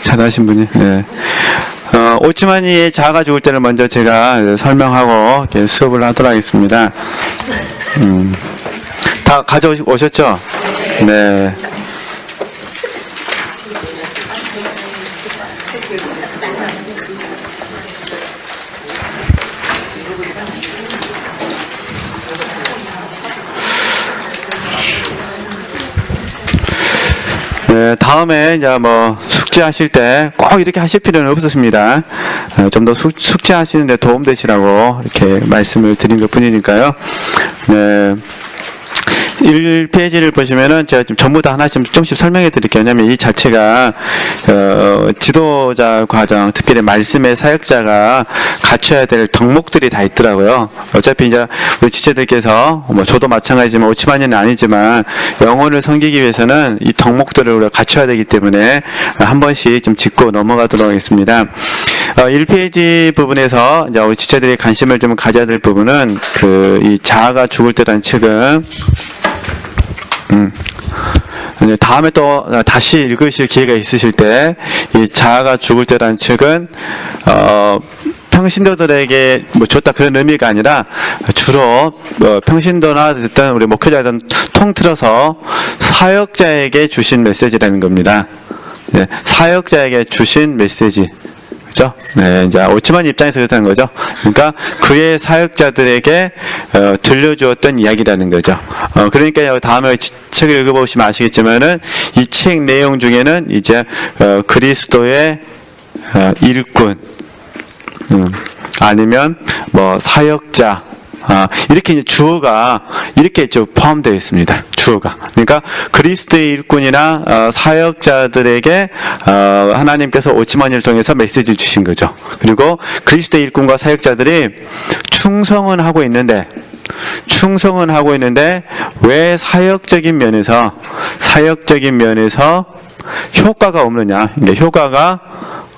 잘하신 분이. 네. 오치마니의 자아가 죽을 때를 먼저 제가 설명하고 이렇게 수업을 하도록 하겠습니다. 다 가져오셨죠? 네. 네, 다음에 이제 뭐 숙제하실 때 꼭 이렇게 하실 필요는 없었습니다. 좀 더 숙제하시는데 도움되시라고 이렇게 말씀을 드린 것 뿐이니까요. 네. 1페이지를 보시면은 제가 좀 전부 다 하나씩 조금씩 설명해 드릴게요. 왜냐면 이 자체가 지도자 과정, 특별히 말씀의 사역자가 갖춰야 될 덕목들이 다 있더라고요. 어차피 이제 우리 지체들께서 뭐 저도 마찬가지지만 오치마니는 아니지만 영혼을 섬기기 위해서는 이 덕목들을 우리가 갖춰야 되기 때문에 한 번씩 좀 짚고 넘어가도록 하겠습니다. 1페이지 부분에서 이제 우리 지체들이 관심을 좀 가져야 될 부분은 이 자아가 죽을 때라는 책은 다음에 또 다시 읽으실 기회가 있으실 때 이 자아가 죽을 때라는 책은 평신도들에게 뭐 줬다 그런 의미가 아니라 주로 평신도나 일단 우리 목회자든 통틀어서 사역자에게 주신 메시지라는 겁니다. 네, 사역자에게 주신 메시지. 그죠? 네, 이제 오치마니 입장에서 그렇다는 거죠. 그러니까 그의 사역자들에게 들려주었던 이야기라는 거죠. 그러니까 다음에 책을 읽어보시면 아시겠지만은 이 책 내용 중에는 이제 그리스도의 일꾼, 아니면 뭐 사역자, 이렇게 이제 주어가 이렇게 좀 포함되어 있습니다. 주어가. 그러니까 그리스도의 일꾼이나 사역자들에게 하나님께서 오치마니를 통해서 메시지를 주신 거죠. 그리고 그리스도의 일꾼과 사역자들이 충성은 하고 있는데 왜 사역적인 면에서 효과가 없느냐? 그러니까 효과가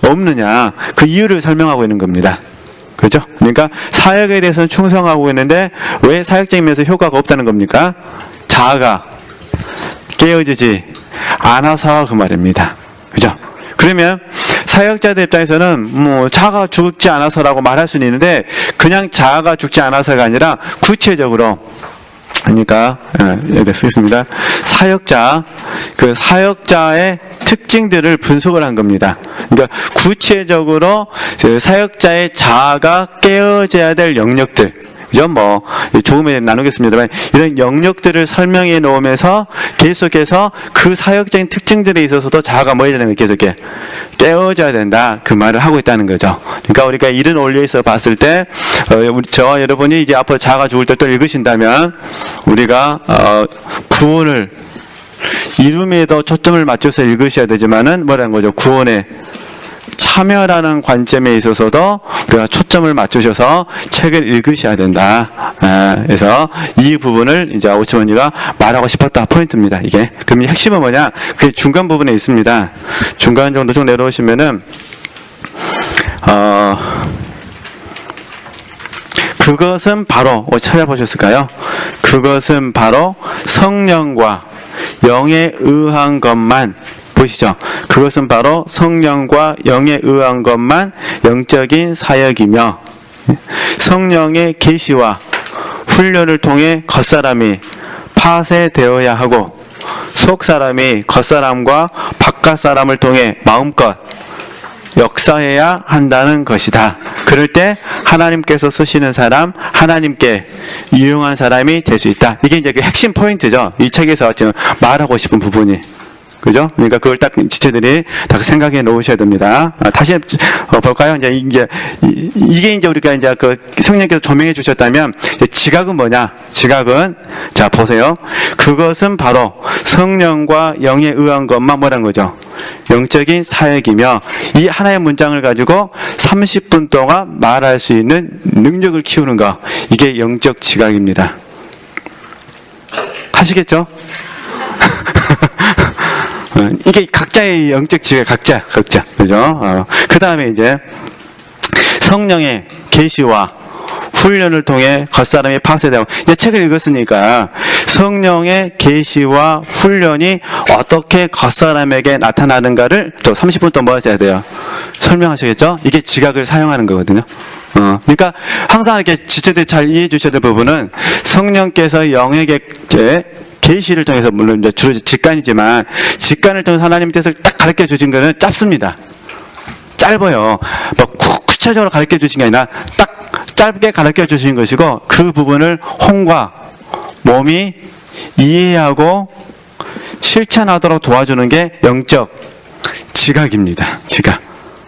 없느냐? 그 이유를 설명하고 있는 겁니다. 그죠? 그러니까 사역에 대해서는 충성하고 있는데 왜 사역적인 면에서 효과가 없다는 겁니까? 자아가 깨어지지 않아서 그 말입니다. 그죠? 그러면 사역자들 입장에서는 뭐 자아가 죽지 않아서라고 말할 수는 있는데 그냥 자아가 죽지 않아서가 아니라 구체적으로 그러니까 여기 쓰겠습니다. 그 사역자의 특징들을 분석을 한 겁니다. 그러니까 구체적으로 사역자의 자아가 깨어져야 될 영역들, 그죠? 뭐 조금에 나누겠습니다만 이런 영역들을 설명해 놓으면서 계속해서 그 사역적인 특징들에 있어서도 자아가 뭐 해야 되는 거예요? 계속해 깨어져야 된다. 그 말을 하고 있다는 거죠. 그러니까 우리가 이런 원리에서 봤을 때 저와 여러분이 이제 앞으로 자아가 죽을 때 또 읽으신다면 우리가 구원을 이름에도 초점을 맞춰서 읽으셔야 되지만은 뭐라는 거죠? 구원에 참여라는 관점에 있어서도 우리가 초점을 맞추셔서 책을 읽으셔야 된다. 그래서 이 부분을 이제 오치마니가 말하고 싶었다 포인트입니다. 이게. 그럼 이 핵심은 뭐냐? 그게 중간 부분에 있습니다. 중간 정도 좀 내려오시면은 그것은 바로 찾아보셨을까요? 그것은 바로 성령과 영에 의한 것만 보시죠. 그것은 바로 성령과 영에 의한 것만 영적인 사역이며 성령의 계시와 훈련을 통해 겉사람이 파쇄되어야 하고 속사람이 겉사람과 바깥사람을 통해 마음껏 역사해야 한다는 것이다. 그럴 때 하나님께서 쓰시는 사람, 하나님께 유용한 사람이 될 수 있다. 이게 이제 그 핵심 포인트죠. 이 책에서 지금 말하고 싶은 부분이. 그죠? 그러니까 그걸 딱 지체들이 다 생각해 놓으셔야 됩니다. 다시 볼까요? 이게 이제 우리가 이제 그 성령께서 조명해 주셨다면 지각은 뭐냐? 지각은 자 보세요. 그것은 바로 성령과 영에 의한 것만 뭐란 거죠? 영적인 사역이며 이 하나의 문장을 가지고 30분 동안 말할 수 있는 능력을 키우는 거 이게 영적 지각입니다. 하시겠죠? 이게 각자의 영적 지각 각자 그죠? 그 다음에 이제 성령의 계시와 훈련을 통해 겉사람이 파쇄되고 이제 책을 읽었으니까 성령의 계시와 훈련이 어떻게 겉사람에게 나타나는가를 또 30분 동안 뭐 하셔야 돼요? 설명하시겠죠? 이게 지각을 사용하는 거거든요. 그러니까 항상 이렇게 지체들 잘 이해해 주셔야 될 부분은 성령께서 영에게 계시를 통해서 물론 이제 주로 직관이지만 직관을 통해서 하나님의 뜻을 딱 가르쳐 주신 거는 짧습니다. 짧아요. 뭐 구체적으로 가르쳐 주신 게 아니라 딱 짧게 가르쳐 주신 것이고 그 부분을 혼과 몸이 이해하고 실천하도록 도와주는 게 영적 지각입니다. 지각.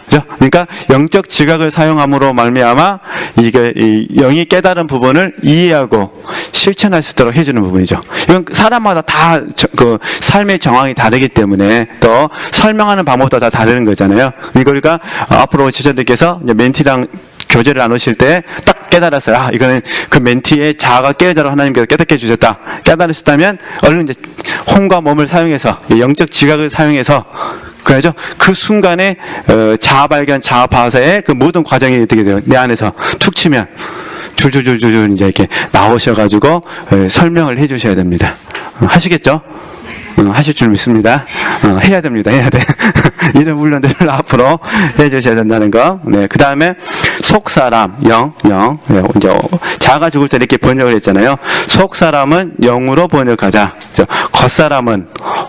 그죠? 그러니까 영적 지각을 사용함으로 말미암아 이게 이 영이 깨달은 부분을 이해하고 실천할 수 있도록 해주는 부분이죠. 이건 사람마다 다 그 삶의 정황이 다르기 때문에 또 설명하는 방법도 다 다른 거잖아요. 그러니까 앞으로 지자들께서 멘티랑 교제를 나누실 때 딱 깨달았어요. 아, 이거는 그 멘티의 자아가 깨어져라 하나님께서 깨닫게 해주셨다. 깨달으셨다면 얼른 이제 혼과 몸을 사용해서 영적 지각을 사용해서 그래죠? 그 순간에 자아 발견, 자아 파쇄의 그 모든 과정이 어떻게 돼요? 내 안에서 툭 치면 줄줄줄줄 이제 이렇게 나오셔가지고 설명을 해주셔야 됩니다. 하시겠죠? 하실 줄 믿습니다. 해야 됩니다. 해야 돼. 이런 훈련들을 앞으로 해주셔야 된다는 거. 네. 그 다음에 속사람, 영. 네, 이제 자가 죽을 때 이렇게 번역을 했잖아요. 속사람은 영으로 번역하자. 겉사람은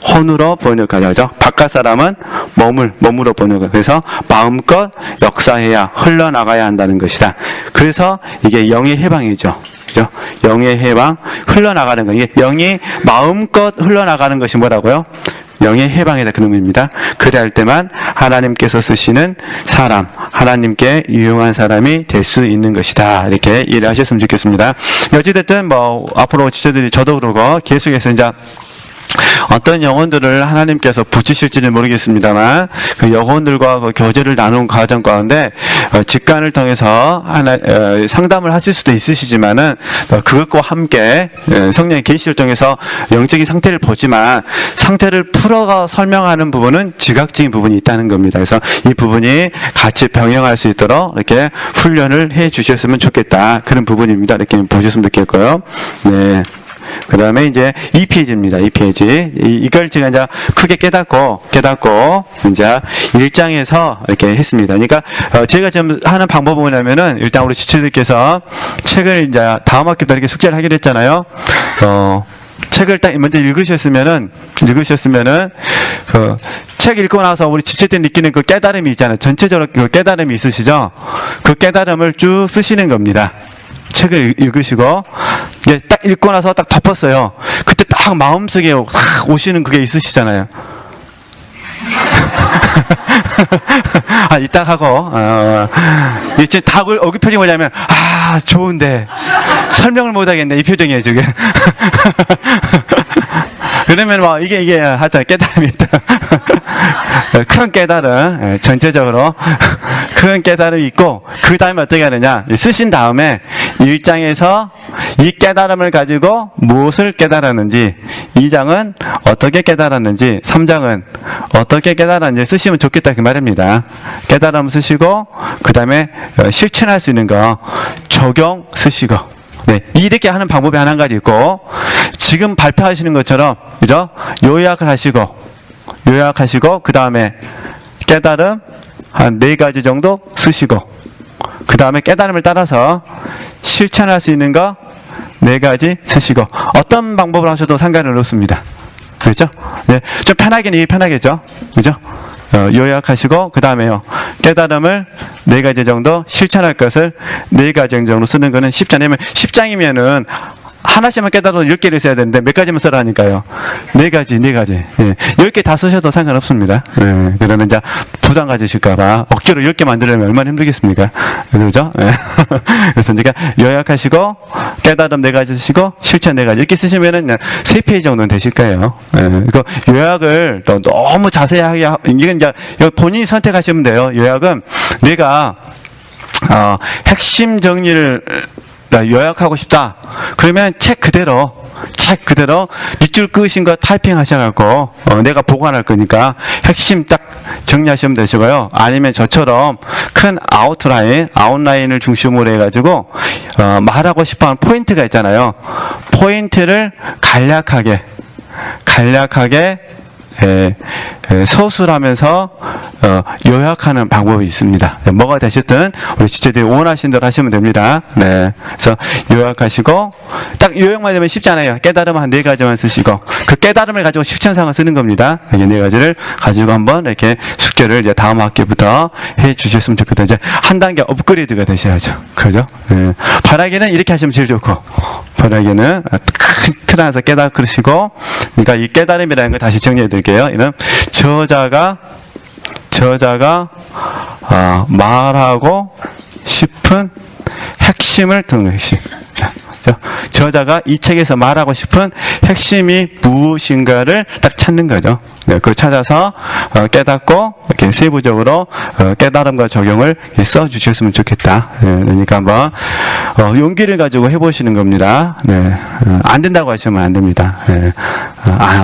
혼으로 번역하자. 그죠? 바깥 사람은 몸으로 번역하자. 그래서 마음껏 역사해야 흘러나가야 한다는 것이다. 그래서 이게 영의 해방이죠. 그죠? 영의 해방, 흘러나가는 거. 이게 영이 마음껏 흘러나가는 것이 뭐라고요? 영의 해방이다. 그런 의미입니다. 그래 할 때만 하나님께서 쓰시는 사람, 하나님께 유용한 사람이 될 수 있는 것이다. 이렇게 이해를 하셨으면 좋겠습니다. 어찌됐든 뭐, 앞으로 지체들이 저도 그러고 계속해서 이제 어떤 영혼들을 하나님께서 붙이실지는 모르겠습니다만 그 영혼들과 그 교제를 나눈 과정 가운데 직관을 통해서 상담을 하실 수도 있으시지만은 그것과 함께 성령의 계시를 통해서 영적인 상태를 보지만 상태를 풀어가 설명하는 부분은 지각적인 부분이 있다는 겁니다. 그래서 이 부분이 같이 병행할 수 있도록 이렇게 훈련을 해 주셨으면 좋겠다. 그런 부분입니다. 이렇게 보셨으면 좋겠고요. 네. 그 다음에 이제 2페이지입니다. 2페이지. 이걸 제가 이제 크게 깨닫고, 이제 1장에서 이렇게 했습니다. 그러니까, 제가 지금 하는 방법은 뭐냐면은, 일단 우리 지체들께서 책을 이제 다음 학기부터 이렇게 숙제를 하기로 했잖아요. 책을 딱 먼저 읽으셨으면은, 책 읽고 나서 우리 지체들 느끼는 그 깨달음이 있잖아요. 전체적으로 그 깨달음이 있으시죠? 그 깨달음을 쭉 쓰시는 겁니다. 책을 읽으시고 딱 읽고 나서 딱 덮었어요. 그때 딱 마음속에 오시는 그게 있으시잖아요. 이딱 하고 이제 답을 어기 표정이 뭐냐면 좋은데 설명을 못하겠네 이 표정이에요 지금. 그러면 뭐 이게 하여튼 깨달음이 있다. 큰 깨달음, 전체적으로 큰 깨달음이 있고 그 다음에 어떻게 하느냐, 쓰신 다음에 1장에서 이 깨달음을 가지고 무엇을 깨달았는지, 2장은 어떻게 깨달았는지, 3장은 어떻게 깨달았는지 쓰시면 좋겠다 그 말입니다. 깨달음 쓰시고 그 다음에 실천할 수 있는 거 적용 쓰시고, 네, 이렇게 하는 방법이 한 가지 있고, 지금 발표하시는 것처럼, 그죠? 요약을 하시고, 그 다음에 깨달음 한 4가지 정도 쓰시고, 그 다음에 깨달음을 따라서 실천할 수 있는 거 4가지 쓰시고, 어떤 방법을 하셔도 상관은 없습니다. 그렇죠? 네, 좀 편하게는 이게 편하겠죠? 그죠? 요약하시고 그 다음에요 깨달음을 4가지 정도 실천할 것을 4가지 정도 쓰는 거는 쉽지 않으면 10장이면은 하나씩만 깨달아도 10개를 써야 되는데 몇 가지만 써라 하니까요. 4가지. 예. 10개 다 쓰셔도 상관없습니다. 예. 그러면 이제 부담 가지실까봐 억지로 10개 만들려면 얼마나 힘들겠습니까? 그러죠? 예. 그래서 이제 요약하시고, 깨달음 4가지 쓰시고, 실천 4가지. 이렇게 쓰시면은 3페이지 정도는 되실 거예요. 예. 그 요약을 또 너무 자세하게, 이건 이제 본인이 선택하시면 돼요. 요약은 내가, 핵심 정리를 나 요약하고 싶다. 그러면 책 그대로 밑줄 그으신 거 타이핑 하셔갖고 내가 보관할 거니까 핵심 딱 정리하시면 되시고요. 아니면 저처럼 큰 아웃라인을 중심으로 해가지고 말하고 싶어하는 포인트가 있잖아요. 포인트를 간략하게 서술하면서 요약하는 방법이 있습니다. 뭐가 되셨든 우리 지체들이 원하신 대로 하시면 됩니다. 네, 그래서 요약하시고 딱 요약만 되면 쉽잖아요. 깨달음 한 4가지만 쓰시고 그 깨달음을 가지고 실천상을 쓰는 겁니다. 이 4가지를 가지고 한번 이렇게 숙제를 이제 다음 학기부터 해 주셨으면 좋겠다. 이제 한 단계 업그레이드가 되셔야죠. 그죠? 네. 바라기는 이렇게 하시면 제일 좋고 바라기는 큰 틀 안에서 깨닫으시고 그러니까 이 깨달음이라는 걸 다시 정리해 드릴게요. 이는 저자가 말하고 싶은 핵심을 듣는 핵심. 저자가 이 책에서 말하고 싶은 핵심이 무엇인가를 딱 찾는 거죠. 네, 그걸 찾아서 깨닫고 이렇게 세부적으로 깨달음과 적용을 써주셨으면 좋겠다. 네, 그러니까 한번 용기를 가지고 해보시는 겁니다. 네, 안 된다고 하시면 안 됩니다. 네,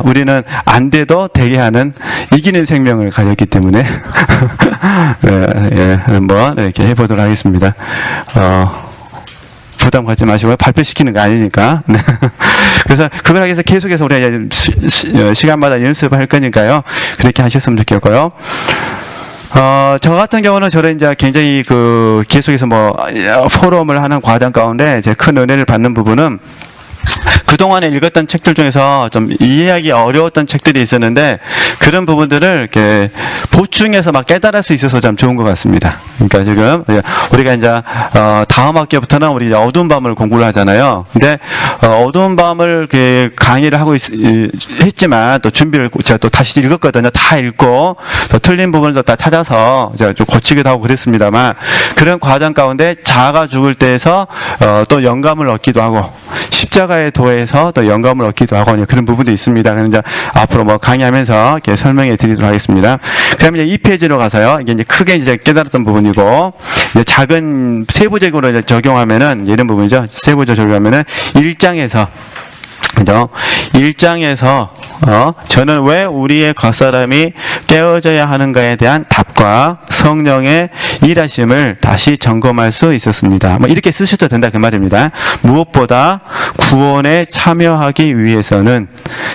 우리는 안 돼도 되게 하는 이기는 생명을 가졌기 때문에 네, 예, 한번 이렇게 해보도록 하겠습니다. 부담 갖지 마시고 발표시키는 거 아니니까. 네. 그래서 그걸 하기 위해서 계속해서 우리가 시간마다 연습할 거니까요. 그렇게 하셨으면 좋겠고요. 저 같은 경우는 저는 이제 굉장히 계속해서 포럼을 하는 과정 가운데 이제 큰 은혜를 받는 부분은 그동안에 읽었던 책들 중에서 좀 이해하기 어려웠던 책들이 있었는데 그런 부분들을 이렇게 보충해서 막 깨달을 수 있어서 참 좋은 것 같습니다. 그러니까 지금 우리가 이제 다음 학기부터는 우리 어두운 밤을 공부를 하잖아요. 근데 어두운 밤을 강의를 하고 했지만 또 준비를 제가 또 다시 읽었거든요. 다 읽고 또 틀린 부분을 다 찾아서 제가 좀 고치기도 하고 그랬습니다만 그런 과정 가운데 자아가 죽을 때에서 또 영감을 얻기도 하고 십자가의 도에서 또 영감을 얻기도 하고 그런 부분도 있습니다. 그래서 이제 앞으로 강의하면서 이렇게 설명해 드리도록 하겠습니다. 그다음에 이제 2페이지로 가서요. 이게 이제 크게 이제 깨달았던 부분이고 이제 작은 세부적으로 이제 적용하면은 이런 부분이죠. 세부적으로 적용하면은 1장에서 그죠? 1장에서 저는 왜 우리의 겉사람이 깨어져야 하는가에 대한 답과 성령의 일하심을 다시 점검할 수 있었습니다. 이렇게 쓰셔도 된다 그 말입니다. 무엇보다 구원에 참여하기 위해서는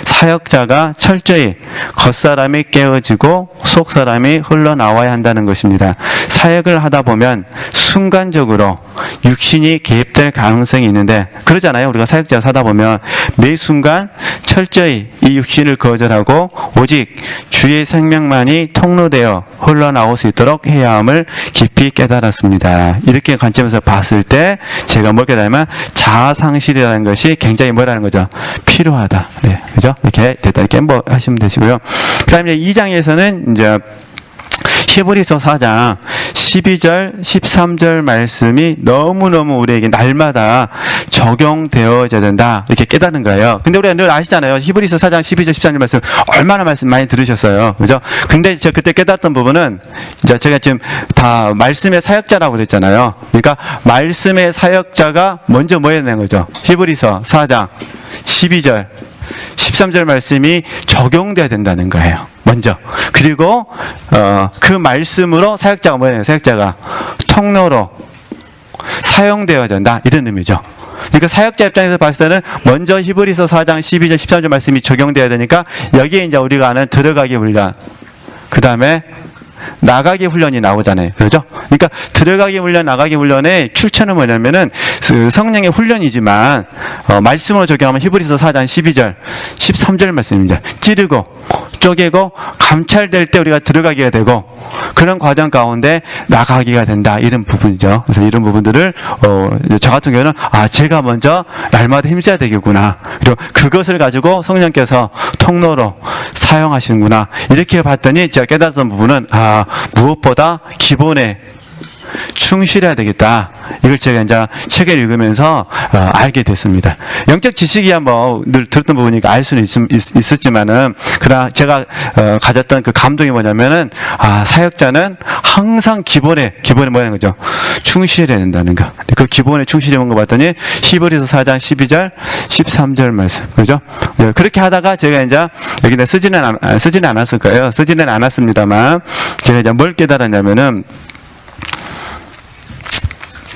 사역자가 철저히 겉사람이 깨어지고 속사람이 흘러나와야 한다는 것입니다. 사역을 하다 보면 순간적으로 육신이 개입될 가능성이 있는데 그러잖아요. 우리가 사역자 하다 보면 매 순간 철저히 이 육신을 거절하고 오직 주의 생명만이 통로되어 흘러나올 수 있도록 해야 함을 깊이 깨달았습니다. 이렇게 관점에서 봤을 때 제가 뭘 깨달으면 자아상실이라는 것이 굉장히 뭐라는 거죠? 필요하다. 네, 그죠? 이렇게 됐다. 이렇게 한번 하시면 되시고요. 그 다음에 2장에서는 이제 히브리서 4장 12절, 13절 말씀이 너무너무 우리에게 날마다 적용되어져야 된다. 이렇게 깨닫는 거예요. 근데 우리가 늘 아시잖아요. 히브리서 4장 12절, 13절 말씀 얼마나 말씀 많이 들으셨어요. 그죠? 근데 제가 그때 깨닫던 부분은 이제 제가 지금 다 말씀의 사역자라고 그랬잖아요. 그러니까 말씀의 사역자가 먼저 뭐 해야 되는 거죠? 히브리서 4장 12절, 13절 말씀이 적용돼야 된다는 거예요. 먼저. 그리고 그 말씀으로 사역자가 뭐예요? 사역자가 통로로 사용되어야 된다. 이런 의미죠. 그러니까 사역자 입장에서 봤을 때는 먼저 히브리서 4장 12절 13절 말씀이 적용돼야 되니까 여기에 이제 우리가 아는 들어가기 훈련 그 다음에 나가기 훈련이 나오잖아요. 그렇죠? 그러니까 들어가기 훈련, 나가기 훈련의 출처는 뭐냐면은 성령의 훈련이지만 말씀으로 적용하면 히브리서 4장 12절, 13절 말씀입니다. 찌르고 쪼개고 감찰될 때 우리가 들어가기가 되고 그런 과정 가운데 나가기가 된다. 이런 부분이죠. 그래서 이런 부분들을 저 같은 경우는 제가 먼저 날마다 힘써야 되겠구나. 그리고 그것을 가지고 성령께서 통로로 사용하시는구나. 이렇게 봤더니 제가 깨달았던 부분은 무엇보다 기본에 충실해야 되겠다. 이걸 제가 이제 책을 읽으면서 알게 됐습니다. 영적 지식이야 뭐 늘 들었던 부분이니까 알 수는 있었지만은 그러나 제가 가졌던 그 감동이 뭐냐면은 사역자는 항상 기본에 뭐라는 거죠? 충실해야 된다는 거. 그 기본에 충실해 온 거 봤더니 히브리서 4장 12절, 13절 말씀. 그죠? 네, 그렇게 하다가 제가 이제 여기다 쓰지는 않았을 거예요. 쓰지는 않았습니다만 제가 이제 뭘 깨달았냐면은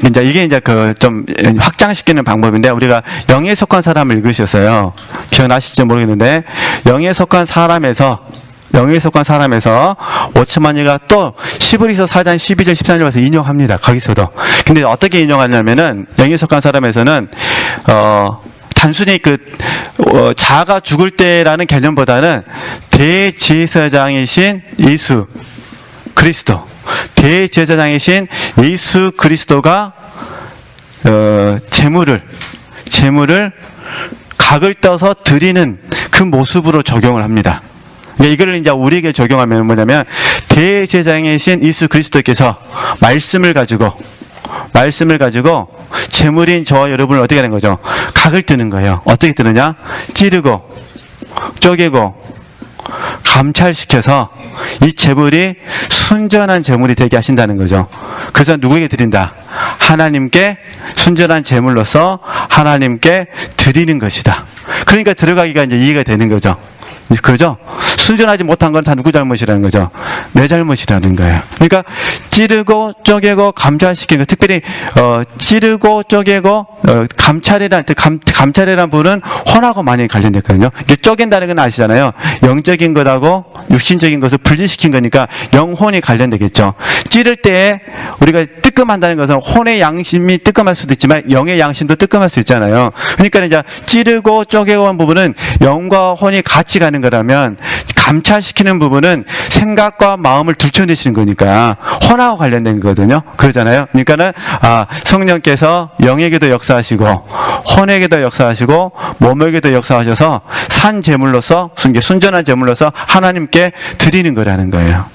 이게 그 좀 확장시키는 방법인데, 우리가 영에 속한 사람을 읽으셨어요. 기억나실지 모르겠는데, 영에 속한 사람에서 오츠만이가 또 히브리서 4장 12절 13절에서 인용합니다. 거기서도. 근데 어떻게 인용하냐면은 영에 속한 사람에서는 단순히 자아가 죽을 때라는 개념보다는 대제사장이신 예수 그리스도, 대제사장이신 예수 그리스도가 제물을 각을 떠서 드리는 그 모습으로 적용을 합니다. 이거를 이제 우리에게 적용하면 뭐냐면, 대제사장이신 예수 그리스도께서 말씀을 가지고 제물인 저와 여러분을 어떻게 하는 거죠? 각을 뜨는 거예요. 어떻게 뜨느냐? 찌르고 쪼개고 감찰시켜서 이 제물이 순전한 제물이 되게 하신다는 거죠. 그래서 누구에게 드린다? 하나님께 순전한 제물로서 하나님께 드리는 것이다. 그러니까 들어가기가 이제 이해가 되는 거죠. 그죠? 순전하지 못한 건 다 누구 잘못이라는 거죠? 내 잘못이라는 거예요. 그러니까 찌르고 쪼개고 감찰시키는 거, 특별히 찌르고 쪼개고 감찰이라는 부분은 혼하고 많이 관련됐거든요. 이게 쪼갠다는 건 아시잖아요. 영적인 것하고 육신적인 것을 분리시킨 거니까 영혼이 관련되겠죠. 찌를 때 우리가 뜨끔한다는 것은 혼의 양심이 뜨끔할 수도 있지만 영의 양심도 뜨끔할 수 있잖아요. 그러니까 이제 찌르고 쪼개고 한 부분은 영과 혼이 같이 가는 거라면, 감찰시키는 부분은 생각과 마음을 들춰내시는 거니까 혼하고 관련된 거거든요. 그러잖아요. 그러니까는 성령께서 영에게도 역사하시고 혼에게도 역사하시고 몸에게도 역사하셔서 산 제물로서, 순전한 제물로서 하나님께 드리는 거라는 거예요.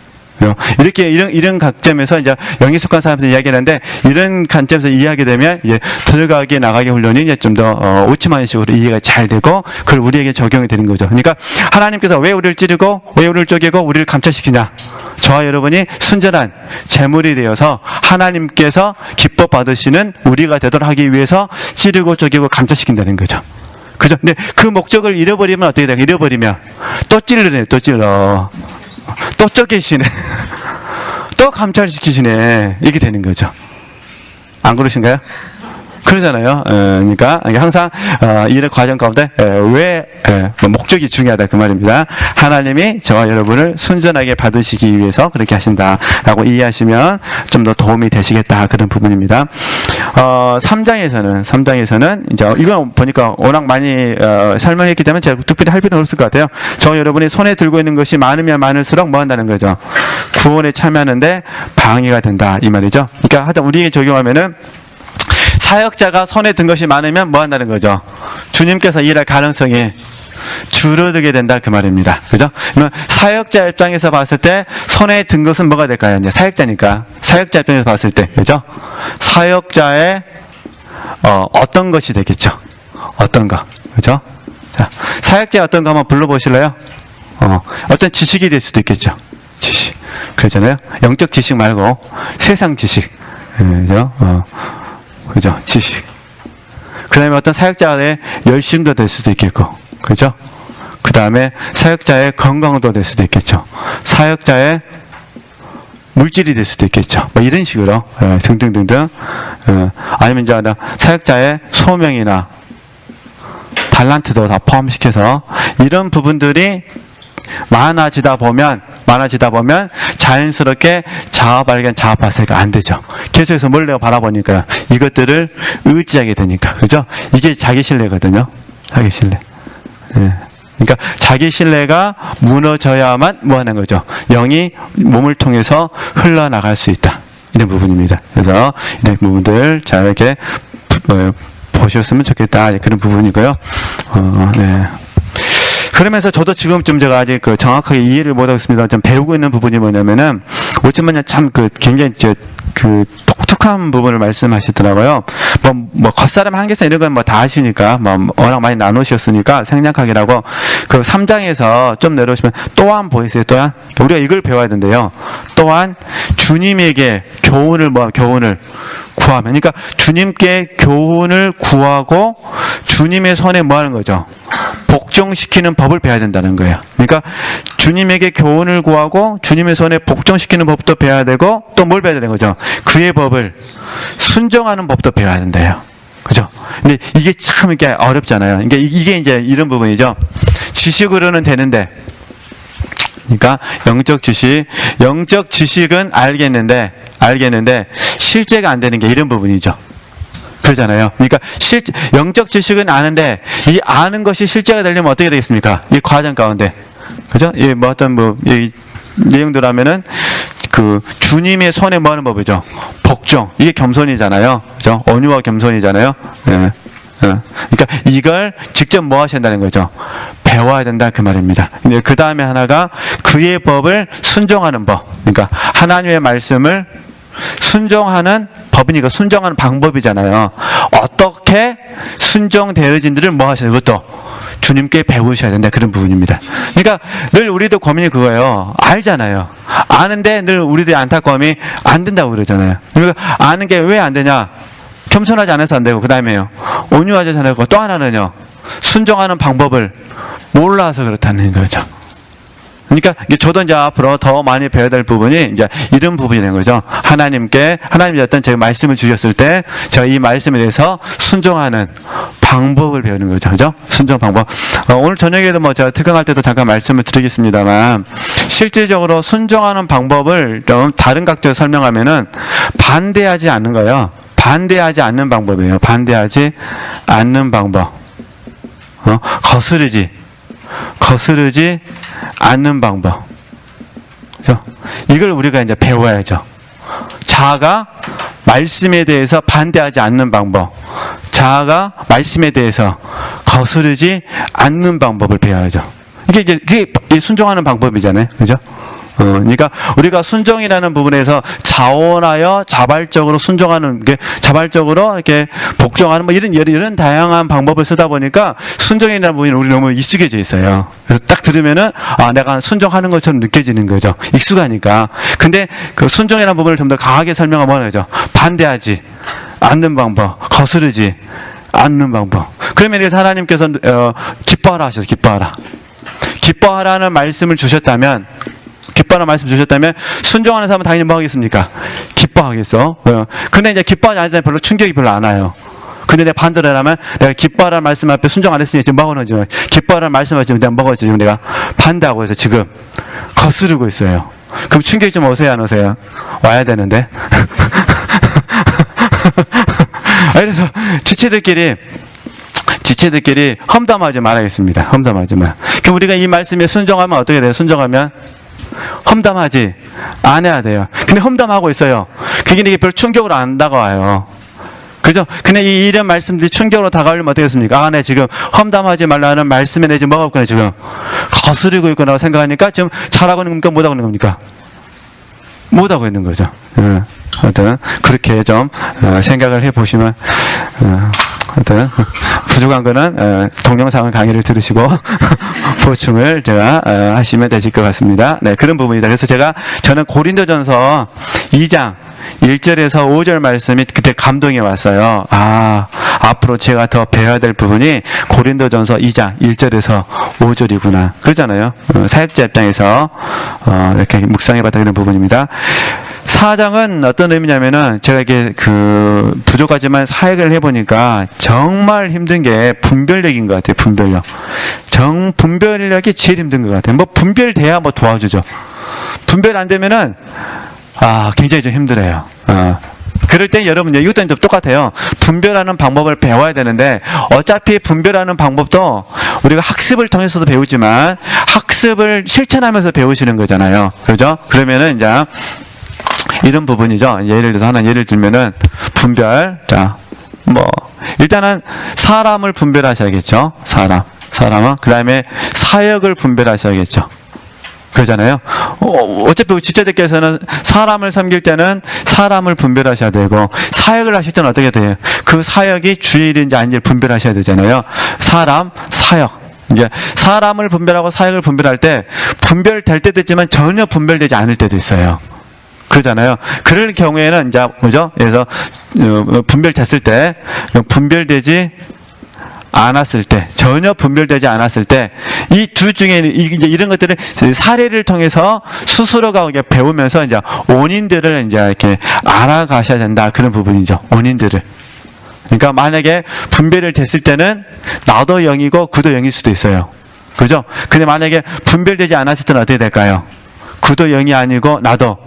이런 관점에서 이제 영에 속한 사람들 이야기하는데, 이런 관점에서 이해하게 되면 이제 들어가기 나가기 훈련이 이제 좀 더 오치만식으로 이해가 잘 되고, 그걸 우리에게 적용이 되는 거죠. 그러니까 하나님께서 왜 우리를 찌르고 왜 우리를 쪼개고 우리를 감찰시키냐? 저와 여러분이 순전한 제물이 되어서 하나님께서 기뻐 받으시는 우리가 되도록 하기 위해서 찌르고 쪼개고 감찰시킨다는 거죠. 그죠? 근데 그 목적을 잃어버리면 어떻게 돼요? 잃어버리면 또 찔르네, 또 찔러. 또 쪼개시네. 또 감찰시키시네. 이렇게 되는 거죠. 안 그러신가요? 그러잖아요. 그러니까 항상 이런 과정 가운데 왜 목적이 중요하다 그 말입니다. 하나님이 저와 여러분을 순전하게 받으시기 위해서 그렇게 하신다라고 이해하시면 좀 더 도움이 되시겠다, 그런 부분입니다. 3장에서는 이제 이건 보니까 워낙 많이 설명했기 때문에 제가 특별히 할 필요는 없을 것 같아요. 저와 여러분이 손에 들고 있는 것이 많으면 많을수록 뭐 한다는 거죠? 구원에 참여하는데 방해가 된다, 이 말이죠. 그러니까 하여튼 우리에게 적용하면은, 사역자가 손에 든 것이 많으면 뭐 한다는 거죠? 주님께서 일할 가능성이 줄어들게 된다, 그 말입니다. 그죠? 그러면 사역자 입장에서 봤을 때 손에 든 것은 뭐가 될까요? 이제 사역자니까. 사역자 입장에서 봤을 때, 그죠? 사역자의 어떤 것이 되겠죠? 어떤 거, 그죠? 자, 사역자의 어떤 거 한번 불러보실래요? 어떤 지식이 될 수도 있겠죠. 지식. 그렇잖아요. 영적 지식 말고 세상 지식, 그죠? 그죠? 지식. 그 다음에 어떤 사역자의 열심도 될 수도 있겠고, 그죠? 그 다음에 사역자의 건강도 될 수도 있겠죠. 사역자의 물질이 될 수도 있겠죠. 뭐 이런 식으로, 등등등등. 아니면 이제 사역자의 소명이나 달란트도 다 포함시켜서 이런 부분들이 많아지다 보면 자연스럽게 자아 발견, 자아 발사가 안 되죠. 계속해서 몰래 바라보니까 이것들을 의지하게 되니까, 그죠? 이게 자기 신뢰거든요. 자기 신뢰. 그러니까 자기 신뢰가 무너져야만 뭐 하는 거죠? 영이 몸을 통해서 흘러나갈 수 있다, 이런 부분입니다. 그래서 이런 부분들 잘 이렇게 보셨으면 좋겠다, 그런 부분이고요. 네. 그러면서 저도 지금 좀 제가 아직 정확하게 이해를 못하고 있습니다. 좀 배우고 있는 부분이 뭐냐면은, 오지만요, 참 굉장히 독특한 부분을 말씀하시더라고요. 뭐 겉사람 한계사 이런 건 뭐 다 아시니까, 뭐 워낙 많이 나누셨으니까 생략하기라고 그 3장에서 좀 내려오시면 또한 보이세요? 또한? 우리가 이걸 배워야 된대요. 또한 주님에게 교훈을 구하면. 그러니까 주님께 교훈을 구하고 주님의 손에 뭐 하는 거죠? 복종시키는 법을 배워야 된다는 거예요. 그러니까 주님에게 교훈을 구하고 주님의 손에 복종시키는 법도 배워야 되고 또 뭘 배워야 되는 거죠? 그의 법을 순종하는 법도 배워야 된대요. 그죠? 근데 이게 참 이렇게 어렵잖아요. 그러니까 이게 이제 이런 부분이죠. 지식으로는 되는데, 그러니까 영적 지식은 알겠는데 실제가 안 되는 게 이런 부분이죠. 그러잖아요. 그러니까 영적 지식은 아는데 이 아는 것이 실제가 되려면 어떻게 되겠습니까? 이 과정 가운데, 그죠? 이 뭐 어떤 이 내용들하면은 그 주님의 손에 뭐 하는 법이죠? 복종. 이게 겸손이잖아요. 그죠? 온유와 겸손이잖아요. 예. 그러니까 이걸 직접 뭐 하셔야 된다는 거죠? 배워야 된다 그 말입니다. 그 다음에 하나가 그의 법을 순종하는 법. 그러니까 하나님의 말씀을 순종하는 법이니까 순종하는 방법이잖아요. 어떻게 순종되어진지를 뭐 하셔야 되고 또 주님께 배우셔야 된다 그런 부분입니다. 그러니까 늘 우리도 고민이 그거예요. 알잖아요. 아는데 늘 우리들이 안타까움이 안 된다고 그러잖아요. 그러니까 아는 게 왜 안 되냐? 겸손하지 않아서 안 되고, 그 다음에요, 온유하지 않고, 또 하나는요, 순종하는 방법을 몰라서 그렇다는 거죠. 그러니까 저도 이제 앞으로 더 많이 배워야 될 부분이 이제 이런 부분이 되는 거죠. 하나님이 어떤 제가 말씀을 주셨을 때 제가 이 말씀에 대해서 순종하는 방법을 배우는 거죠. 그죠? 순종 방법. 오늘 저녁에도 뭐 제가 특강할 때도 잠깐 말씀을 드리겠습니다만, 실질적으로 순종하는 방법을 좀 다른 각도에서 설명하면은 반대하지 않는 거예요. 반대하지 않는 방법이에요. 반대하지 않는 방법. 거스르지 않는 방법. 그죠? 이걸 우리가 이제 배워야죠. 자아가 말씀에 대해서 반대하지 않는 방법. 자아가 말씀에 대해서 거스르지 않는 방법을 배워야죠. 그게 순종하는 방법이잖아요. 그죠? 그러니까 우리가 순종이라는 부분에서 자원하여 자발적으로 순종하는 게, 자발적으로 이렇게 복종하는 뭐 이런 다양한 방법을 쓰다 보니까 순종이라는 부분이 우리 너무 익숙해져 있어요. 그래서 딱 들으면은 내가 순종하는 것처럼 느껴지는 거죠. 익숙하니까. 근데 그 순종이라는 부분을 좀 더 강하게 설명하면 거죠. 반대하지 않는 방법, 거스르지 않는 방법. 그러면 그래서 하나님께서 기뻐하라 하셔서 기뻐하라는 말씀을 주셨다면, 순종하는 사람은 당연히 뭐 하겠습니까? 기뻐하겠어. 근데 이제 기뻐하지 않을 때 별로 충격이 별로 안 와요. 근데 내가 반대로 하면, 내가 기뻐하라는 말씀 앞에 순종 안 했으니 지금 뭐하는 거죠? 기뻐하라는 말씀 앞에 내가 먹었죠. 지금 내가 반대하고 해서 지금 거스르고 있어요. 그럼 충격이 좀 오세요, 안 오세요? 와야 되는데. 그래서 지체들끼리 험담하지 말아야겠습니다. 험담하지 마. 그럼 우리가 이 말씀에 순종하면 어떻게 돼요? 순종하면 험담하지 않아야 돼요. 근데 험담하고 있어요. 그게 이게 별 충격으로 안 다가와요. 그죠? 근데 이런 말씀들이 충격으로 다가오려면 어떻게 했습니까? 내 지금 험담하지 말라는 말씀에 내 지금 뭐가 없구나, 지금 거스르고 있구나 생각하니까 지금 잘하고 있는 겁니까? 못하고 있는 겁니까? 못하고 있는 거죠. 하여튼 그렇게 좀 생각을 해보시면, 하여튼 부족한 거는 동영상을 강의를 들으시고 보충을 제가 하시면 되실 것 같습니다. 네, 그런 부분이다. 그래서 저는 고린도전서 2장 1절에서 5절 말씀이 그때 감동이 왔어요. 앞으로 제가 더 배워야 될 부분이 고린도전서 2장 1절에서 5절이구나. 그러잖아요. 사역자 입장에서 이렇게 묵상해봤다 그런 부분입니다. 4장은 어떤 의미냐면은, 제가 이게 부족하지만 사역을 해보니까 정말 힘든 게 분별력인 것 같아요. 분별력이 제일 힘든 것 같아요. 뭐 분별돼야 뭐 도와주죠. 분별 안 되면은 굉장히 좀 힘들어요. 그럴 때 여러분, 이것도 좀 똑같아요. 분별하는 방법을 배워야 되는데, 어차피 분별하는 방법도 우리가 학습을 통해서도 배우지만 학습을 실천하면서 배우시는 거잖아요. 그죠? 그러면은 이제 이런 부분이죠. 예를 들어서 하나 예를 들면은 분별. 일단은 사람을 분별하셔야겠죠. 사람은. 그 다음에 사역을 분별하셔야겠죠. 그러잖아요. 어차피 지체들께서는 사람을 섬길 때는 사람을 분별하셔야 되고, 사역을 하실 때는 어떻게 돼요? 그 사역이 주일인지 아닌지 분별하셔야 되잖아요. 사람, 사역. 이제 사람을 분별하고 사역을 분별할 때 분별될 때도 있지만 전혀 분별되지 않을 때도 있어요. 그러잖아요. 그럴 경우에는 이제 뭐죠? 그래서 분별됐을 때, 분별되지 않았을 때, 전혀 분별되지 않았을 때, 이 둘 중에 이제 이런 것들을 사례를 통해서 스스로가 배우면서 이제 원인들을 이제 이렇게 알아가셔야 된다, 그런 부분이죠. 원인들을. 그러니까 만약에 분별을 됐을 때는 나도 0이고 그도 0일 수도 있어요. 그죠? 근데 만약에 분별되지 않았을 때는 어떻게 될까요? 그도 0이 아니고 나도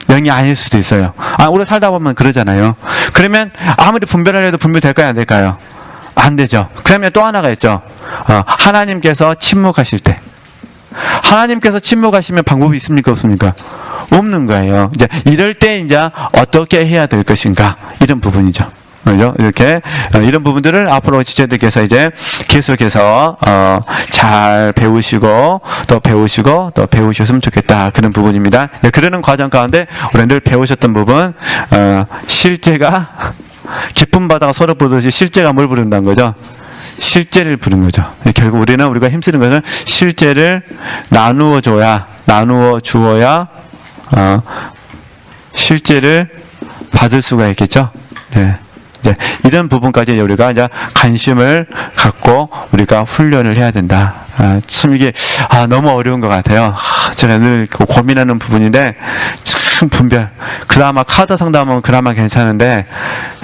0이 아닐 수도 있어요. 우리 살다 보면 그러잖아요. 그러면 아무리 분별을 해도 분별될까요? 안 될까요? 안 되죠. 그러면 또 하나가 있죠. 하나님께서 침묵하실 때. 하나님께서 침묵하시면 방법이 있습니까? 없습니까? 없는 거예요. 이제 이럴 때 이제 어떻게 해야 될 것인가? 이런 부분이죠. 그죠? 이렇게, 이런 부분들을 앞으로 지체들께서 이제 계속해서, 잘 배우시고, 또 배우셨으면 좋겠다. 그런 부분입니다. 그러는 과정 가운데, 우리 늘 배우셨던 부분, 실제가, 기쁨 받아가 서로 부르듯이 실제가 뭘 부른다는 거죠? 실제를 부르는 거죠. 결국 우리가 힘쓰는 것은 실제를 나누어 주어야, 실제를 받을 수가 있겠죠? 네. 이제 이런 부분까지 우리가 이제 관심을 갖고 우리가 훈련을 해야 된다. 참 이게 너무 어려운 것 같아요. 제가 늘 고민하는 부분인데 참 분별. 그나마 카드 상담은 그나마 괜찮은데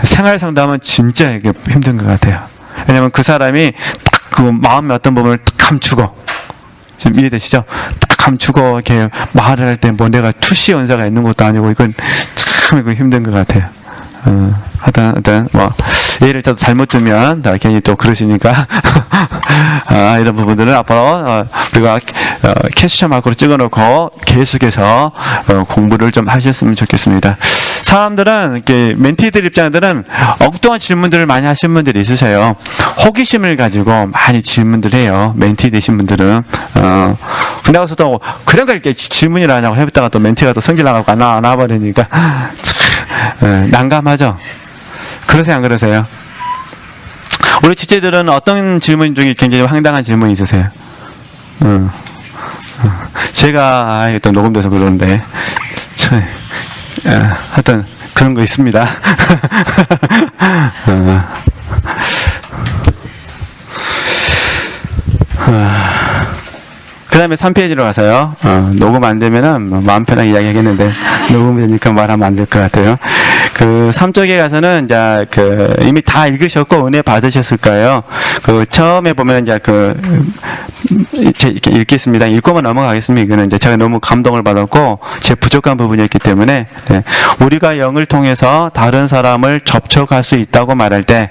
생활 상담은 진짜 이게 힘든 것 같아요. 왜냐면 그 사람이 딱 그 마음의 어떤 부분을 딱 감추고, 지금 이해되시죠? 딱 감추고 이렇게 말을 할 때 뭐 내가 투시 연사가 있는 것도 아니고 이건 참 이거 힘든 것 같아요. 하여튼 뭐 예를 들어서 잘못 두면 괜히 또 그러시니까 이런 부분들은 앞으로 우리가 캐스처 마크로 찍어놓고 계속해서 공부를 좀 하셨으면 좋겠습니다. 사람들은 이렇게 멘티들 입장들은 엉뚱한 질문들을 많이 하시는 분들이 있으세요. 호기심을 가지고 많이 질문들 해요. 멘티 되신 분들은 근데 가서 또 그런 걸 이렇게 질문을 하냐고 해봤다가 또 멘티가 또 성질 나가고 안 나와버리니까 난감하죠. 그러세요, 안 그러세요? 우리 지체들은 어떤 질문 중에 굉장히 황당한 질문이 있으세요? 제가 또 녹음돼서 그러는데 하여튼 그런 거 있습니다. 그 다음에 3페이지로 가서요. 녹음 안 되면은 마음 편하게 이야기 하겠는데, 녹음이 되니까 말하면 안 될 것 같아요. 그 3쪽에 가서는 이제 이미 다 읽으셨고 은혜 받으셨을 거예요. 처음에 보면 이제 이렇게 읽겠습니다. 읽고만 넘어가겠습니다. 이거는 이제 제가 너무 감동을 받았고 제 부족한 부분이었기 때문에, 우리가 영을 통해서 다른 사람을 접촉할 수 있다고 말할 때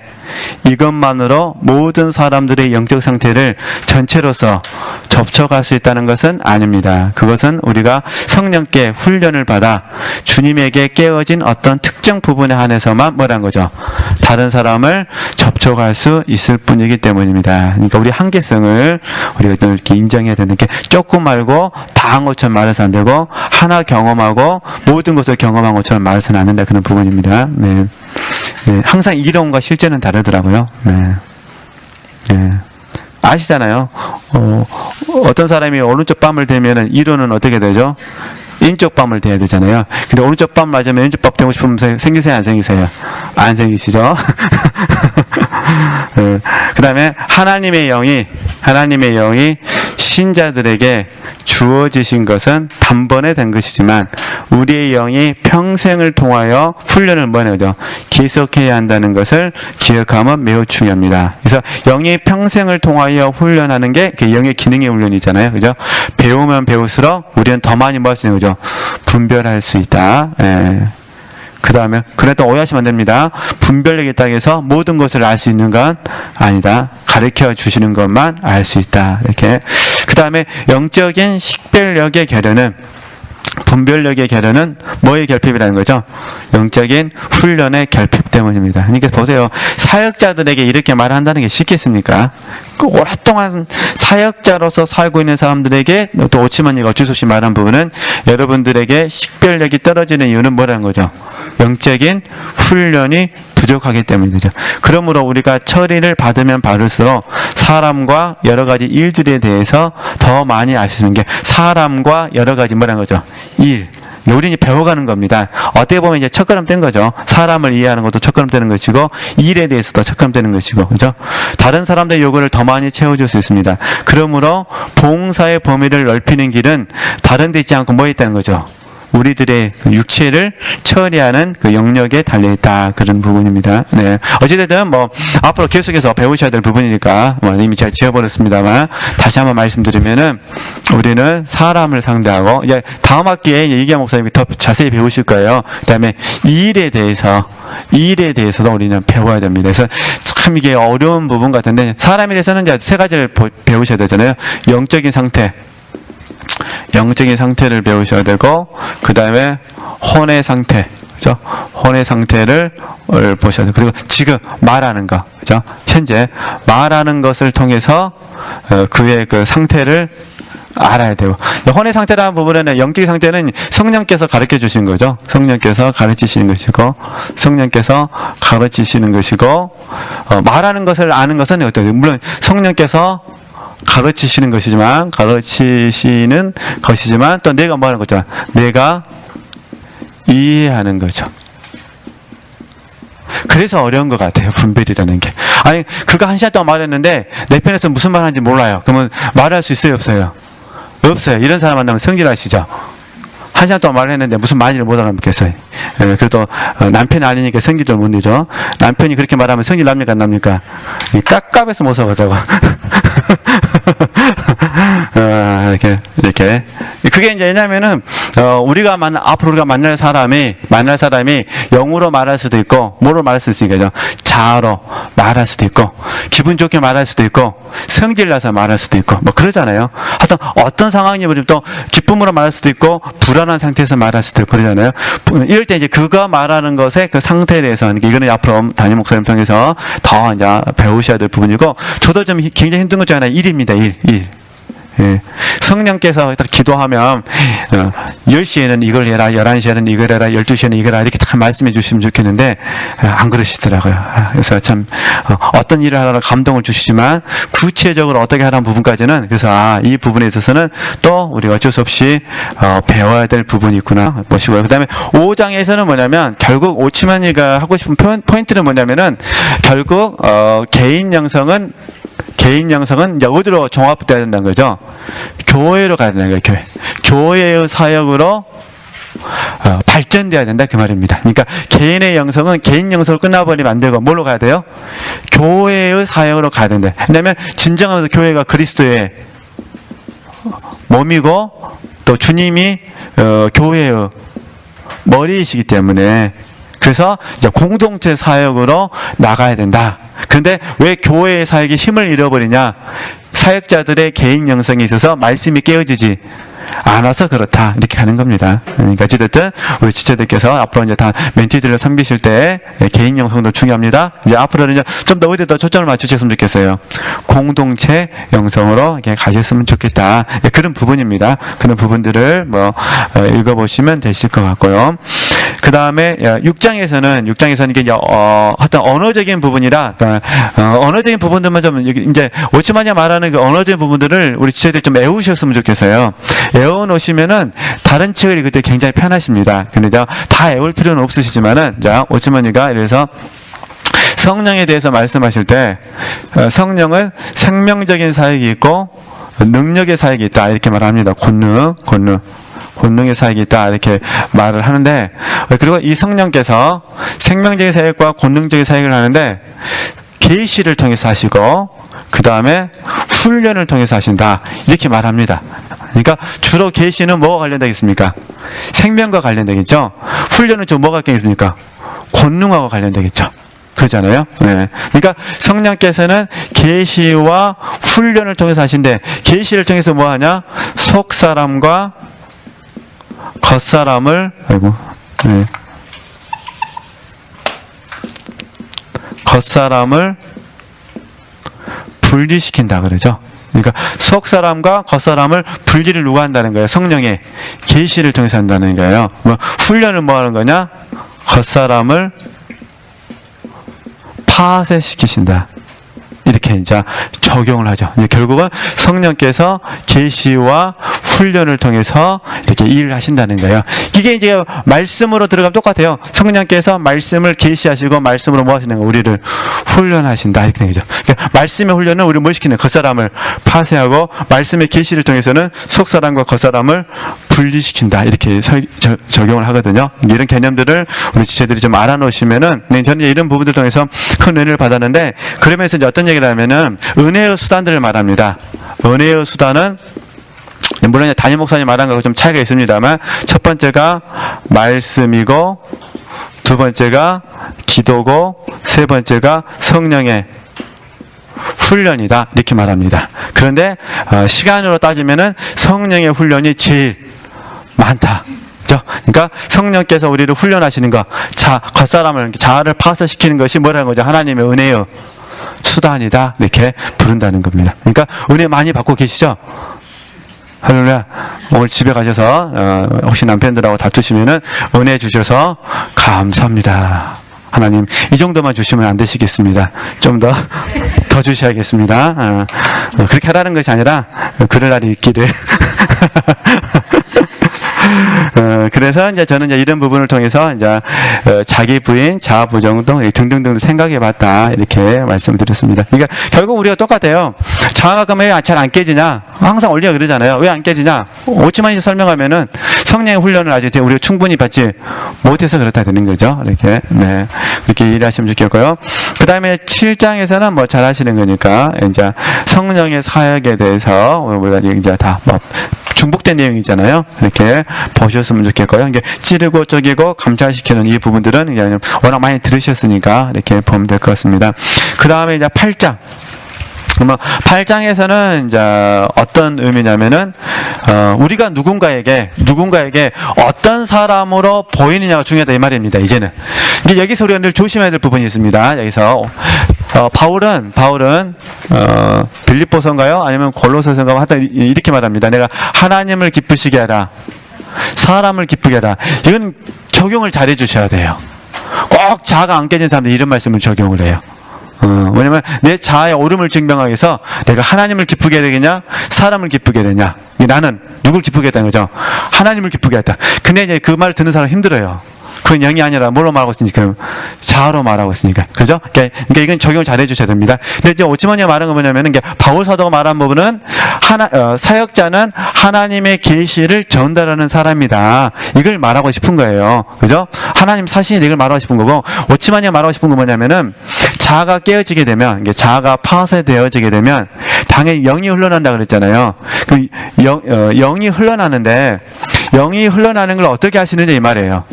이것만으로 모든 사람들의 영적 상태를 전체로서 접촉할 수 있다는 것은 아닙니다. 그것은 우리가 성령께 훈련을 받아 주님에게 깨어진 어떤 특정 부분에 한해서만 뭐란 거죠? 다른 사람을 접촉할 수 있을 뿐이기 때문입니다. 그러니까 우리 한계성을 우리가 좀 이렇게 인정해야 되는 게, 조금 말고 다 한 것처럼 말해서 안 되고 하나 경험하고 모든 것을 경험한 것처럼 말해서는 안 된다, 그런 부분입니다. 네. 항상 이론과 실제는 다르더라고요. 아시잖아요. 어떤 사람이 오른쪽 뺨을 대면은 이론은 어떻게 되죠? 왼쪽 뺨을 대야 되잖아요. 근데 오른쪽 뺨 맞으면 왼쪽 뺨 대고 싶으면 생기세요, 안 생기세요? 안 생기시죠? 그 다음에 하나님의 영이 신자들에게 주어지신 것은 단번에 된 것이지만 우리의 영이 평생을 통하여 훈련을 뭐냐죠? 계속해야 한다는 것을 기억하면 매우 중요합니다. 그래서 영이 평생을 통하여 훈련하는 게 그 영의 기능의 훈련이잖아요. 그죠? 배우면 배울수록 우리는 더 많이 뭐 할 수 있는 거죠? 분별할 수 있다. 그 다음에, 그래도 오해하시면 안 됩니다. 분별력이 있다고 해서 모든 것을 알 수 있는 건 아니다. 가르쳐 주시는 것만 알 수 있다. 이렇게. 그 다음에 영적인 식별력의 결여는 분별력의 결여는 뭐의 결핍이라는 거죠? 영적인 훈련의 결핍 때문입니다. 그러니까 보세요. 사역자들에게 이렇게 말한다는 게 쉽겠습니까? 오랫동안 사역자로서 살고 있는 사람들에게 또 오치만이가 어쩔 수 없이 말한 부분은 여러분들에게 식별력이 떨어지는 이유는 뭐라는 거죠? 영적인 훈련이 부족하기 때문이죠. 그러므로 우리가 처리를 받으면 받을수록 사람과 여러 가지 일들에 대해서 더 많이 알 수 있는 게 사람과 여러 가지 뭐라는 거죠? 일. 우리는 배워가는 겁니다. 어떻게 보면 이제 첫걸음 뗀 거죠. 사람을 이해하는 것도 첫걸음 떼는 것이고 일에 대해서도 첫걸음 떼는 것이고, 그죠? 다른 사람들의 요구를 더 많이 채워줄 수 있습니다. 그러므로 봉사의 범위를 넓히는 길은 다른 데 있지 않고 뭐에 있다는 거죠? 우리들의 육체를 처리하는 그 영역에 달려있다. 그런 부분입니다. 네. 어찌됐든 뭐, 앞으로 계속해서 배우셔야 될 부분이니까, 뭐 이미 잘 지어버렸습니다만, 다시 한번 말씀드리면은, 우리는 사람을 상대하고, 이제 다음 학기에 이기아 목사님이 더 자세히 배우실 거예요. 그 다음에 일에 대해서도 우리는 배워야 됩니다. 그래서 참 이게 어려운 부분 같은데, 사람에 대해서는 이제 세 가지를 배우셔야 되잖아요. 영적인 상태를 배우셔야 되고, 그 다음에 혼의 상태, 그죠? 혼의 상태를 보셔야 되고, 그리고 지금 말하는 거, 그죠? 현재 말하는 것을 통해서 그의 그 상태를 알아야 되고, 혼의 상태라는 부분에는 영적인 상태는 성령께서 가르쳐 주신 거죠. 성령께서 가르치시는 것이고, 말하는 것을 아는 것은 어때요? 물론 성령께서 가르치시는 것이지만 또 내가 뭐 하는 거죠? 내가 이해하는 거죠. 그래서 어려운 것 같아요. 분별이라는 게. 아니, 그가 1시간 동안 말했는데 내 편에서 무슨 말 하는지 몰라요. 그러면 말할 수 있어요? 없어요? 없어요. 이런 사람 만나면 성질하시죠? 1시간 동안 말했는데 무슨 말인지를 못 알아듣겠어요. 그래도 남편이 아니니까 성질도 못 내죠. 남편이 그렇게 말하면 성질 납니까 안 납니까? 깝깝해서 못 살겠다고. 이렇게. 그게 이제 왜냐면은, 앞으로 우리가 만날 사람이 영으로 말할 수도 있고, 뭐로 말할 수 있으니까요. 자아로 말할 수도 있고, 기분 좋게 말할 수도 있고, 성질 나서 말할 수도 있고, 뭐 그러잖아요. 하여튼 어떤 상황이면 또 기쁨으로 말할 수도 있고, 불안한 상태에서 말할 수도 있고 그러잖아요. 이럴 때 이제 그거 말하는 것의 그 상태에 대해서, 이거는 앞으로 담임 목사님 통해서 더 이제 배우셔야 될 부분이고, 저도 좀 굉장히 힘든 것 중에 하나 일입니다. 일. 예. 성령께서 딱 기도하면 10시에는 이걸 해라, 11시에는 이걸 해라, 12시에는 이걸 해라 이렇게 다 말씀해 주시면 좋겠는데 안 그러시더라고요. 그래서 참 어떤 일을 하라고 감동을 주시지만 구체적으로 어떻게 하라는 부분까지는 그래서 이 부분에 있어서는 또 우리가 어쩔 수 없이 배워야 될 부분이 있구나 보시고요. 그 다음에 5장에서는 뭐냐면 결국 오치만이가 하고 싶은 포인트는 뭐냐면은 결국 개인 영성은 이제 어디로 종합돼야 된다는 거죠? 교회로 가야 된다는 거예요. 교회의 사역으로 발전돼야 된다 그 말입니다. 그러니까 개인의 영성은 개인 영성으로 끝나버리면 안 되고 뭘로 가야 돼요? 교회의 사역으로 가야 된다. 왜냐하면 진정한 교회가 그리스도의 몸이고 또 주님이 교회의 머리이시기 때문에 그래서 이제 공동체 사역으로 나가야 된다. 그런데 왜 교회의 사역이 힘을 잃어버리냐? 사역자들의 개인 영성에 있어서 말씀이 깨어지지 않아서 그렇다. 이렇게 가는 겁니다. 그러니까 어쨌든 우리 지체들께서 앞으로 이제 다 멘티들을 섬기실 때 개인 영성도 중요합니다. 이제 앞으로는 이제 좀 더 어디에 더 초점을 맞추셨으면 좋겠어요. 공동체 영성으로 이렇게 가셨으면 좋겠다. 그런 부분입니다. 그런 부분들을 읽어보시면 되실 것 같고요. 그 다음에 6장에서는 이게 어떤 언어적인 부분이라 언어적인 부분들만 좀 이제 오치만이 말하는 그 언어적인 부분들을 우리 지체들 좀 외우셨으면 좋겠어요. 외워놓으시면은 다른 책을 읽을 때 굉장히 편하십니다. 근데 다 외울 필요는 없으시지만은 자 오치만이가 이래서 성령에 대해서 말씀하실 때 성령은 생명적인 사역이 있고 능력의 사역이 있다 이렇게 말합니다. 권능의 사역이 있다 이렇게 말을 하는데 그리고 이 성령께서 생명적인 사역과 권능적인 사역을 하는데 계시를 통해서 하시고 그 다음에 훈련을 통해서 하신다 이렇게 말합니다. 그러니까 주로 계시는 뭐가 관련되겠습니까? 생명과 관련되겠죠. 훈련은 좀 뭐가 관련되겠습니까? 권능하고 관련되겠죠. 그러잖아요. 네. 그러니까 성령께서는 계시와 훈련을 통해서 하신데 계시를 통해서 뭐 하냐? 속 사람과 겉사람을, 아이고, 네. 겉사람을 분리시킨다 그러죠. 그러니까 속사람과 겉사람을 분리를 누가 한다는 거예요? 성령의 계시를 통해서 한다는 거예요. 뭐 훈련을 뭐 하는 거냐? 겉사람을 파쇄시키신다. 이렇게 이제 적용을 하죠. 이제 결국은 성령께서 계시와 훈련을 통해서 이렇게 일을 하신다는 거예요. 이게 이제 말씀으로 들어가면 똑같아요. 성령께서 말씀을 계시하시고 말씀으로 뭐 하시는 거? 우리를 훈련하신다. 이렇게 되죠. 그러니까 말씀의 훈련은 우리를 뭐 시키는? 겉사람을 파쇄하고 말씀의 계시를 통해서는 속사람과 겉사람을 분리시킨다. 이렇게 적용을 하거든요. 이런 개념들을 우리 지체들이 좀 알아놓으시면은, 저는 이런 부분들 통해서 큰 은혜를 받았는데, 그러면서 이제 어떤 얘기를 하면은 은혜의 수단들을 말합니다. 은혜의 수단은 물론 담임 목사님 말한 거하고 좀 차이가 있습니다만, 첫 번째가 말씀이고, 두 번째가 기도고, 세 번째가 성령의 훈련이다. 이렇게 말합니다. 그런데 시간으로 따지면은 성령의 훈련이 제일 많다. 그러니까 성령께서 우리를 훈련하시는 것, 겉사람을, 자아를 파쇄시키는 것이 뭐라는 거죠? 하나님의 은혜의 수단이다. 이렇게 부른다는 겁니다. 그러니까 은혜 많이 받고 계시죠? 할렐루야. 오늘 집에 가셔서 혹시 남편들하고 다투시면은 은혜 주셔서 감사합니다. 하나님 이 정도만 주시면 안 되시겠습니다. 좀 더 주셔야겠습니다. 그렇게 하라는 것이 아니라 그럴 날이 있기를. 그래서 이제 저는 이제 이런 부분을 통해서 이제 자기 부인, 자아 부정동 등등등 생각해봤다 이렇게 말씀드렸습니다. 그러니까 결국 우리가 똑같아요. 자아가 그러면 왜 잘 안 깨지냐? 항상 원리가 그러잖아요. 왜 안 깨지냐? 오치만이 설명하면은 성령의 훈련을 아직 우리가 충분히 받지 못해서 그렇다 되는 거죠. 이렇게 네 그렇게 이해하시면 좋겠고요. 그 다음에 7장에서는 뭐 잘 하시는 거니까 이제 성령의 사역에 대해서 우리가 이제 다 뭐 중복된 내용이잖아요. 이렇게 보셨으면 좋겠고요. 이게 찌르고 쪼개고 감찰시키는 이 부분들은 그냥 워낙 많이 들으셨으니까 이렇게 보면 될 것 같습니다. 그 다음에 이제 8장. 8장에서는 이제 어떤 의미냐면은 우리가 누군가에게 어떤 사람으로 보이느냐가 중요하다 이 말입니다. 이제는 이게 여기서 우리가 늘 조심해야 될 부분이 있습니다. 여기서 바울은 빌립보서인가요? 아니면 골로새서인가? 하여튼 이렇게 말합니다. 내가 하나님을 기쁘시게 하라, 사람을 기쁘게 하라. 이건 적용을 잘해 주셔야 돼요. 꼭 자아가 안 깨진 사람들 이런 말씀을 적용을 해요. 왜냐면 내 자아의 오름을 증명하기 위해서 내가 하나님을 기쁘게 해야 되겠냐, 사람을 기쁘게 해야 되냐. 나는 누굴 기쁘게 했다는 거죠? 하나님을 기쁘게 했다. 근데 이제 그 말을 듣는 사람 힘들어요. 그건 영이 아니라 뭘로 말하고 있으니까? 자아로 말하고 있으니까. 그죠? 그러니까 이건 적용을 잘 해주셔야 됩니다. 근데 이제 오치만이 말한 건 뭐냐면, 이게 바울 사도가 말한 부분은 사역자는 하나님의 계시를 전달하는 사람이다. 이걸 말하고 싶은 거예요. 그죠? 하나님 사신이 이걸 말하고 싶은 거고, 오치만이 말하고 싶은 건 뭐냐면은, 자아가 깨어지게 되면, 이게 자아가 파쇄되어지게 되면, 당연히 영이 흘러난다 그랬잖아요. 그 영이 흘러나는데, 영이 흘러나는 걸 어떻게 할 수 있느냐 이 말이에요.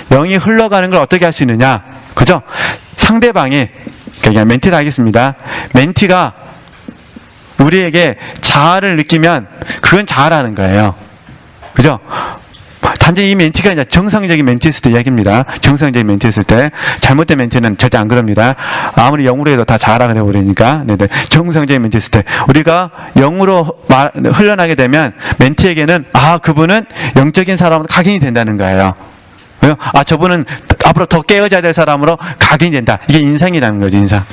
영이 흘러가는 걸 어떻게 할 수 있느냐? 그죠? 상대방이, 그냥 멘티를 하겠습니다. 멘티가 우리에게 자아를 느끼면 그건 자아라는 거예요. 그죠? 단지 이 멘티가 이제 정상적인 멘티였을 때 이야기입니다. 정상적인 멘티였을 때. 잘못된 멘티는 절대 안 그럽니다. 아무리 영으로 해도 다 자아라 그래 버리니까. 네, 정상적인 멘티였을 때. 우리가 영으로 흘러나게 되면 멘티에게는 그분은 영적인 사람으로 각인이 된다는 거예요. 저분은 앞으로 더 깨어져야 될 사람으로 각인이 된다. 이게 인상이라는 거죠, 인상.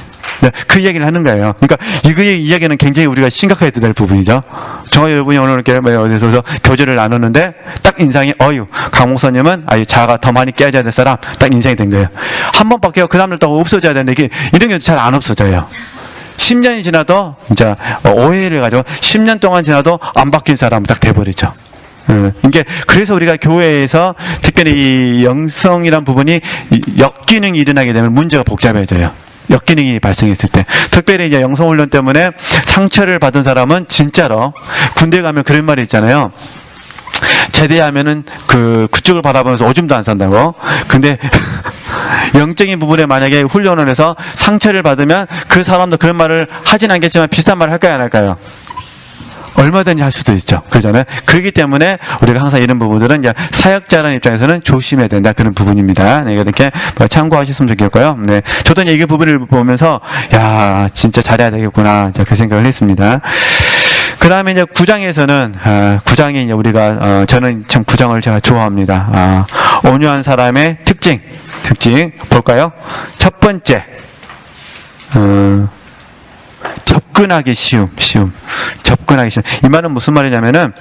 그 이야기를 하는 거예요. 그러니까 이 이야기는 굉장히 우리가 심각하게 들을 부분이죠. 저와 여러분이 오늘 이렇게 어디서 교제를 나누는데 딱 인상이 강 목사님은 자아가 더 많이 깨어져야 될 사람 딱 인상이 된 거예요. 한 번 바뀌어 그 다음날 또 없어져야 되는데 이런 게 잘 안 없어져요. 10년이 지나도 이제 오해를 가지고 10년 동안 지나도 안 바뀐 사람은 딱 돼버리죠. 이게 그래서 우리가 교회에서 특별히 이 영성이란 부분이 역기능이 일어나게 되면 문제가 복잡해져요. 역기능이 발생했을 때. 특별히 이제 영성훈련 때문에 상처를 받은 사람은 진짜로 군대 가면 그런 말이 있잖아요. 제대하면은 그쪽을 바라보면서 오줌도 안 산다고. 근데 영적인 부분에 만약에 훈련을 해서 상처를 받으면 그 사람도 그런 말을 하진 않겠지만 비슷한 말을 할까요, 안 할까요? 얼마든지 할 수도 있죠. 그러잖아요. 그렇기 때문에 우리가 항상 이런 부분들은 이제 사역자라는 입장에서는 조심해야 된다. 그런 부분입니다. 네, 이렇게 참고하셨으면 좋겠고요. 네. 저도 이제 이 부분을 보면서, 야, 진짜 잘해야 되겠구나. 그 생각을 했습니다. 그 다음에 이제 9장에서는, 9장이 이제 우리가, 저는 참 9장을 제가 좋아합니다. 온유한 사람의 특징 볼까요? 첫 번째, 접근하기 쉬움. 접근하기 쉬움. 이 말은 무슨 말이냐면은,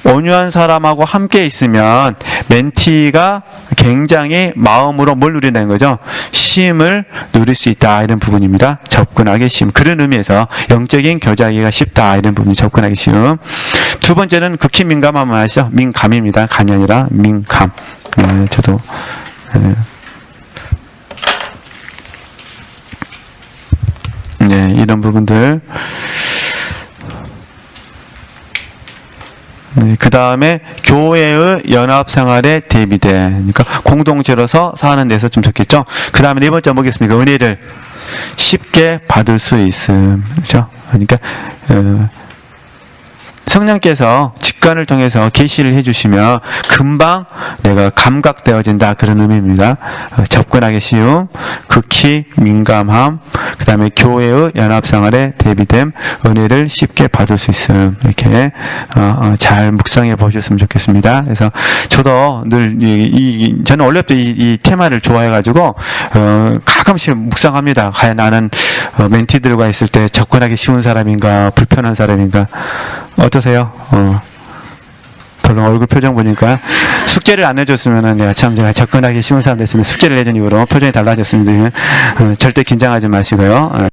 온유한 사람하고 함께 있으면 멘티가 굉장히 마음으로 뭘 누린다는 거죠? 쉼을 누릴 수 있다. 이런 부분입니다. 접근하기 쉬움. 그런 의미에서 영적인 교제하기가 쉽다. 이런 부분이 접근하기 쉬움. 두 번째는 극히 민감함을 아시죠? 민감입니다. 간이 아니라 민감. 저도. 네, 이런 부분들. 네, 그 다음에 교회의 연합생활에 대비돼. 그러니까 공동체로서 사는 데서 좀 좋겠죠. 그 다음에 네 번째 뭐겠습니까? 은혜를 쉽게 받을 수 있음. 그렇죠? 그러니까 성령께서 직관을 통해서 계시를 해주시면 금방 내가 감각되어진다. 그런 의미입니다. 접근하기 쉬움, 극히 민감함, 그 다음에 교회의 연합생활에 대비됨, 은혜를 쉽게 받을 수 있음. 이렇게 잘 묵상해 보셨으면 좋겠습니다. 그래서 저도 늘 저는 원래부터 이 테마를 좋아해가지고 가끔씩 묵상합니다. 과연 나는 멘티들과 있을 때 접근하기 쉬운 사람인가, 불편한 사람인가. 어떠세요? 별로 얼굴 표정 보니까 숙제를 안 해줬으면은 제가 접근하기 쉬운 사람 됐으면 숙제를 내준 이후로 표정이 달라졌습니다. 절대 긴장하지 마시고요.